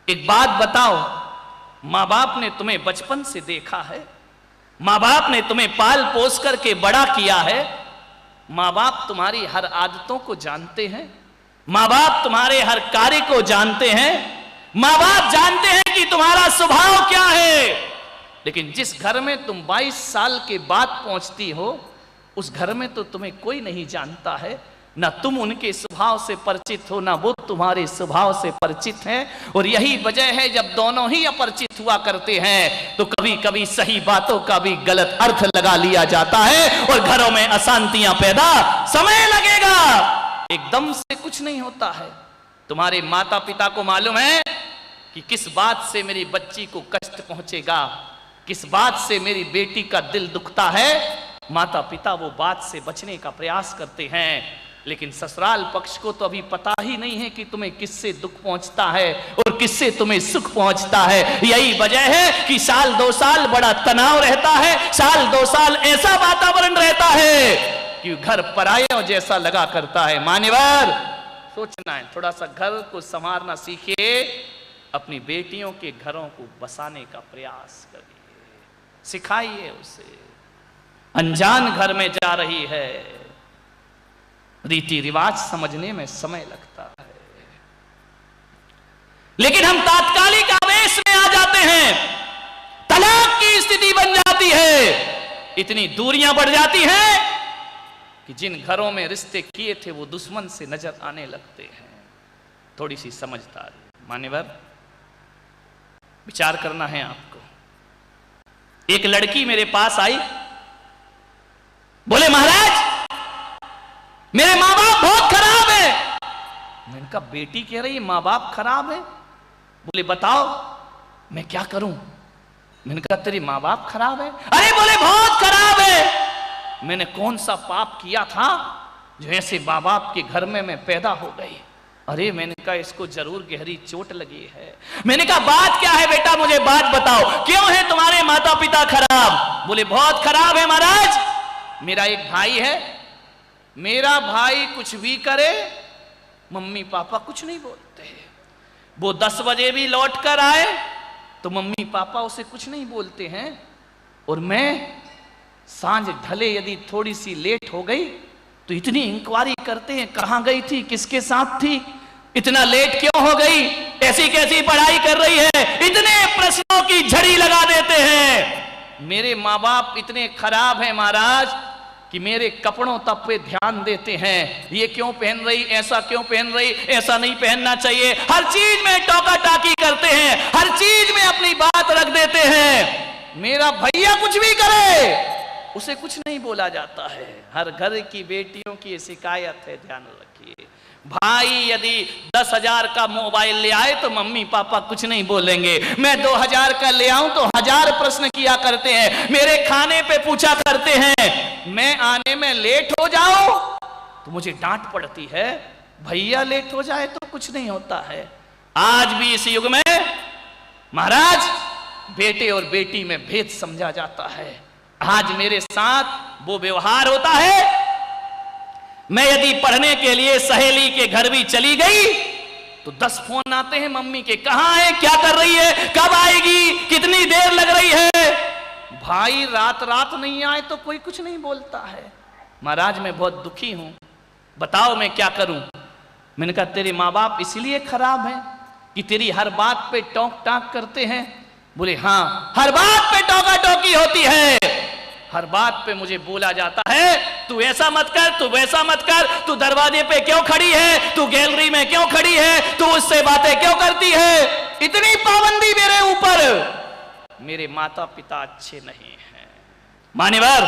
एक बात बताओ, माँ बाप ने तुम्हें बचपन से देखा है, माँ बाप ने तुम्हें पाल पोस करके बड़ा किया है, माँ बाप तुम्हारी हर आदतों को जानते हैं, माँ बाप तुम्हारे हर कार्य को जानते हैं, माँ बाप जानते हैं कि तुम्हारा स्वभाव क्या है। लेकिन जिस घर में तुम 22 साल के बाद पहुंचती हो, उस घर में तो तुम्हें कोई नहीं जानता है, ना तुम उनके स्वभाव से परिचित हो, ना वो तुम्हारे स्वभाव से परिचित हैं। और यही वजह है, जब दोनों ही अपरिचित हुआ करते हैं तो कभी कभी सही बातों का भी गलत अर्थ लगा लिया जाता है और घरों में अशांतियां पैदा। समय लगेगा, एकदम से कुछ नहीं होता है। तुम्हारे माता पिता को मालूम है कि किस बात से मेरी बच्ची को कष्ट पहुंचेगा, किस बात से मेरी बेटी का दिल दुखता है। माता पिता वो बात से बचने का प्रयास करते हैं, लेकिन ससुराल पक्ष को तो अभी पता ही नहीं है कि तुम्हें किससे दुख पहुंचता है और किससे तुम्हें सुख पहुंचता है। यही वजह है कि साल 2 साल बड़ा तनाव रहता है, साल 2 साल ऐसा वातावरण रहता है कि घर परायों जैसा लगा करता है। मान्यवर, सोचना है, थोड़ा सा घर को संवारना सीखिए, अपनी बेटियों के घरों को बसाने का प्रयास करिए, सिखाइए उसे। अनजान घर में जा रही है, रीति रिवाज समझने में समय लगता है, लेकिन हम तात्कालिक आवेश में आ जाते हैं, तलाक की स्थिति बन जाती है, इतनी दूरियां बढ़ जाती हैं कि जिन घरों में रिश्ते किए थे वो दुश्मन से नजर आने लगते हैं। थोड़ी सी समझदारी। मान्यवर, विचार करना है आपको। एक लड़की मेरे पास आई, बोले महाराज मेरे माँ बाप बहुत खराब है। मैंने कहा बेटी कह रही है माँ बाप खराब है? बोले बताओ मैं क्या करूं। मैंने कहा तेरी माँ बाप खराब है? अरे बोले बहुत खराब है। मैंने कौन सा पाप किया था जो ऐसे माँ बाप के घर में मैं पैदा हो गई? अरे मैंने कहा इसको जरूर गहरी चोट लगी है। मैंने कहा बात क्या है बेटा, मुझे बात बताओ, क्यों है तुम्हारे माता पिता खराब? बोले बहुत खराब है महाराज। मेरा एक भाई है, मेरा भाई कुछ भी करे मम्मी पापा कुछ नहीं बोलते। वो 10 बजे भी लौट कर आए तो मम्मी पापा उसे कुछ नहीं बोलते हैं, और मैं सांझ ढले यदि थोड़ी सी लेट हो गई तो इतनी इंक्वायरी करते हैं, कहां गई थी, किसके साथ थी, इतना लेट क्यों हो गई, ऐसी कैसी पढ़ाई कर रही है, इतने प्रश्नों की झड़ी लगा देते हैं। मेरे माँ बाप इतने खराब हैं महाराज कि मेरे कपड़ों तक पे ध्यान देते हैं, ये क्यों पहन रही, ऐसा क्यों पहन रही, ऐसा नहीं पहनना चाहिए। हर चीज में टोका टाकी करते हैं, हर चीज में अपनी बात रख देते हैं। मेरा भैया कुछ भी करे उसे कुछ नहीं बोला जाता है। हर घर की बेटियों की शिकायत है, ध्यान रखिए। भाई यदि 10,000 का मोबाइल ले आए तो मम्मी पापा कुछ नहीं बोलेंगे, मैं 2,000 का ले आऊं तो 1000 प्रश्न किया करते हैं, मेरे खाने पे पूछा करते हैं। मैं आने में लेट हो जाऊं तो मुझे डांट पड़ती है, भैया लेट हो जाए तो कुछ नहीं होता है। आज भी इस युग में महाराज बेटे और बेटी में भेद समझा जाता है। आज मेरे साथ वो व्यवहार होता है, मैं यदि पढ़ने के लिए सहेली के घर भी चली गई तो 10 फोन आते हैं मम्मी के, कहां है, क्या कर रही है, कब आएगी, कितनी देर लग रही है। भाई रात रात नहीं आए तो कोई कुछ नहीं बोलता है। महाराज मैं बहुत दुखी हूं, बताओ मैं क्या करूं। मैंने कहा तेरे माँ बाप इसलिए खराब हैं कि तेरी हर बात पे टोक टाक करते हैं? बोले हाँ, हर बात पे टोका टोकी होती है, हर बात पे मुझे बोला जाता है तू ऐसा मत कर, तू वैसा मत कर, तू दरवाजे पे क्यों खड़ी है, तू गैलरी में क्यों खड़ी है, तू उससे बातें क्यों करती है। इतनी पाबंदी मेरे ऊपर। मेरे माता पिता अच्छे नहीं हैं। मान्यवर,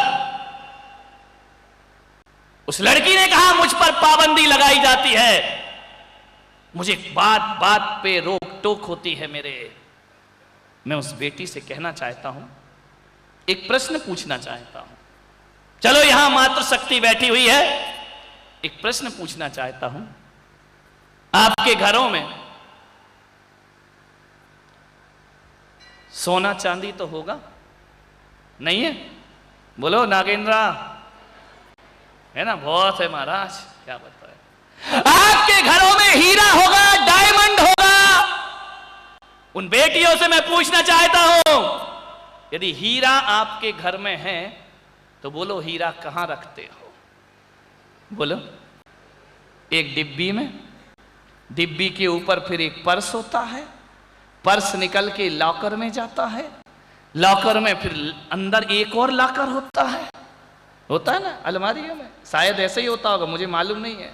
उस लड़की ने कहा मुझ पर पाबंदी लगाई जाती है, मुझे बात बात पे रोक टोक होती है मेरे। मैं उस बेटी से कहना चाहता हूं, एक प्रश्न पूछना चाहता हूं। चलो यहां मातृशक्ति बैठी हुई है, एक प्रश्न पूछना चाहता हूं। आपके घरों में सोना चांदी तो होगा नहीं है? बोलो नागेंद्रा, है ना? बहुत है महाराज, क्या बताए। आपके घरों में हीरा होगा, डायमंड होगा। उन बेटियों से मैं पूछना चाहता हूं, यदि हीरा आपके घर में है तो बोलो हीरा कहां रखते हो? बोलो। एक डिब्बी में, डिब्बी के ऊपर फिर एक पर्स होता है, पर्स निकल के लॉकर में जाता है, लॉकर में फिर अंदर एक और लॉकर होता है ना अलमारियों में, शायद ऐसे ही होता होगा, मुझे मालूम नहीं है।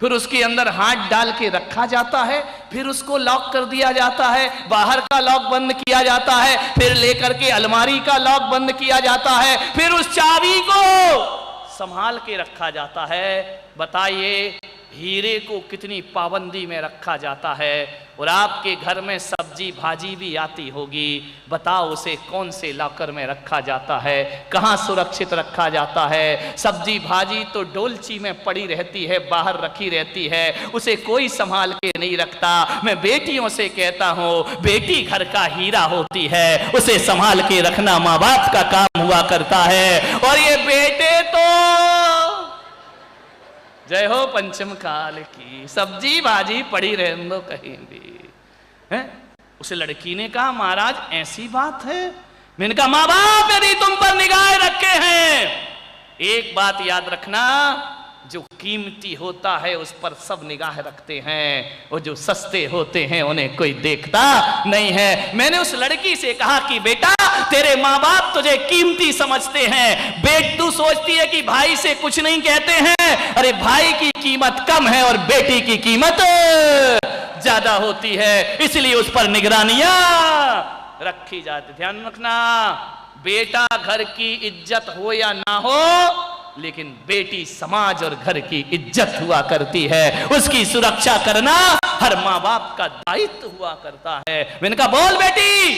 फिर उसके अंदर हाथ डाल के रखा जाता है, फिर उसको लॉक कर दिया जाता है, बाहर का लॉक बंद किया जाता है, फिर लेकर के अलमारी का लॉक बंद किया जाता है, फिर उस चाबी को संभाल के रखा जाता है। बताइए हीरे को कितनी पाबंदी में रखा जाता है। और आपके घर में सब्जी भाजी भी आती होगी, बताओ उसे कौन से लॉकर में रखा जाता है, कहां सुरक्षित रखा जाता है? सब्जी भाजी तो डोलची में पड़ी रहती है, बाहर रखी रहती है, उसे कोई संभाल के नहीं रखता। मैं बेटियों से कहता हूं, बेटी घर का हीरा होती है, उसे संभाल के रखना माँ बाप का काम हुआ करता है। और ये बेटे तो जय हो पंचम काल की, सब्जी भाजी पड़ी रहने दो कहीं भी है। उस लड़की ने कहा महाराज ऐसी बात है? मैंने कहा माँ बाप यदि तुम पर निगाह रखे हैं, एक बात याद रखना, जो कीमती होता है उस पर सब निगाह रखते हैं, और जो सस्ते होते हैं उन्हें कोई देखता नहीं है। मैंने उस लड़की से कहा कि बेटा तेरे माँ बाप तुझे कीमती समझते हैं, बेट तू सोचती है कि भाई से कुछ नहीं कहते हैं, अरे भाई की कीमत कम है और बेटी की कीमत ज्यादा होती है, इसलिए उस पर निगरानियां रखी जाती। ध्यान रखना, बेटा घर की इज्जत हो या ना हो, लेकिन बेटी समाज और घर की इज्जत हुआ करती है, उसकी सुरक्षा करना हर माँ बाप का दायित्व हुआ करता है। मैंने कहा बोल बेटी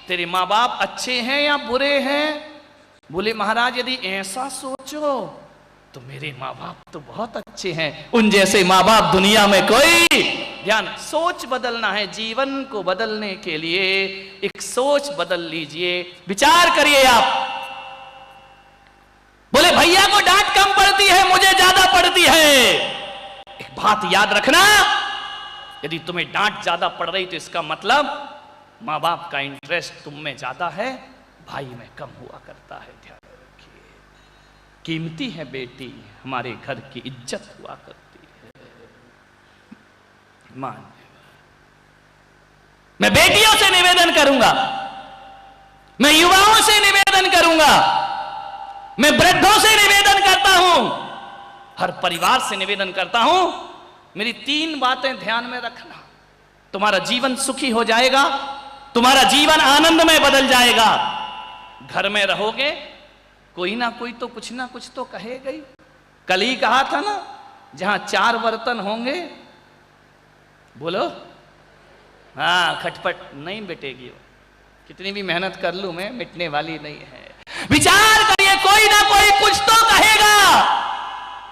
तेरे माँ बाप अच्छे हैं या बुरे हैं? बोले महाराज यदि ऐसा सोचो तो मेरे माँ बाप तो बहुत अच्छे हैं, उन जैसे माँ बाप दुनिया में कोई। ध्यान, सोच बदलना है। जीवन को बदलने के लिए एक सोच बदल लीजिए, विचार करिए आप। बोले भैया को डांट कम पड़ती है, मुझे ज्यादा पड़ती है। एक बात याद रखना, यदि तुम्हें डांट ज्यादा पड़ रही तो इसका मतलब माँ बाप का इंटरेस्ट तुम में ज्यादा है, भाई में कम हुआ करता है। ध्यान रखिए, कीमती है बेटी, हमारे घर की इज्जत हुआ करती है। मान, मैं बेटियों से निवेदन करूंगा, मैं युवाओं से निवेदन करूंगा, मैं वृद्धों से निवेदन करता हूं, हर परिवार से निवेदन करता हूं, मेरी 3 बातें ध्यान में रखना। तुम्हारा जीवन सुखी हो जाएगा, तुम्हारा जीवन आनंदमय बदल जाएगा। घर में रहोगे, कोई ना कोई तो कुछ ना कुछ तो कहेगा ही। कल ही कहा था ना, जहां 4 बर्तन होंगे, बोलो हाँ, खटपट नहीं मिटेगी, कितनी भी मेहनत कर लूं मैं, मिटने वाली नहीं है। विचार करिए, कोई ना कोई कुछ तो कहेगा।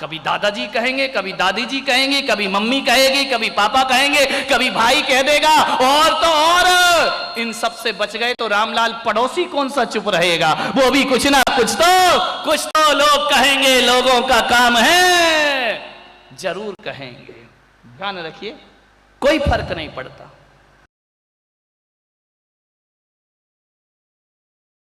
कभी दादाजी कहेंगे, कभी दादी जी कहेंगे, कभी मम्मी कहेगी, कभी पापा कहेंगे, कभी भाई कह देगा, और तो और इन सब से बच गए तो रामलाल पड़ोसी कौन सा चुप रहेगा, वो भी कुछ ना कुछ तो लोग कहेंगे। लोगों का काम है, जरूर कहेंगे। ध्यान रखिए, कोई फर्क नहीं पड़ता।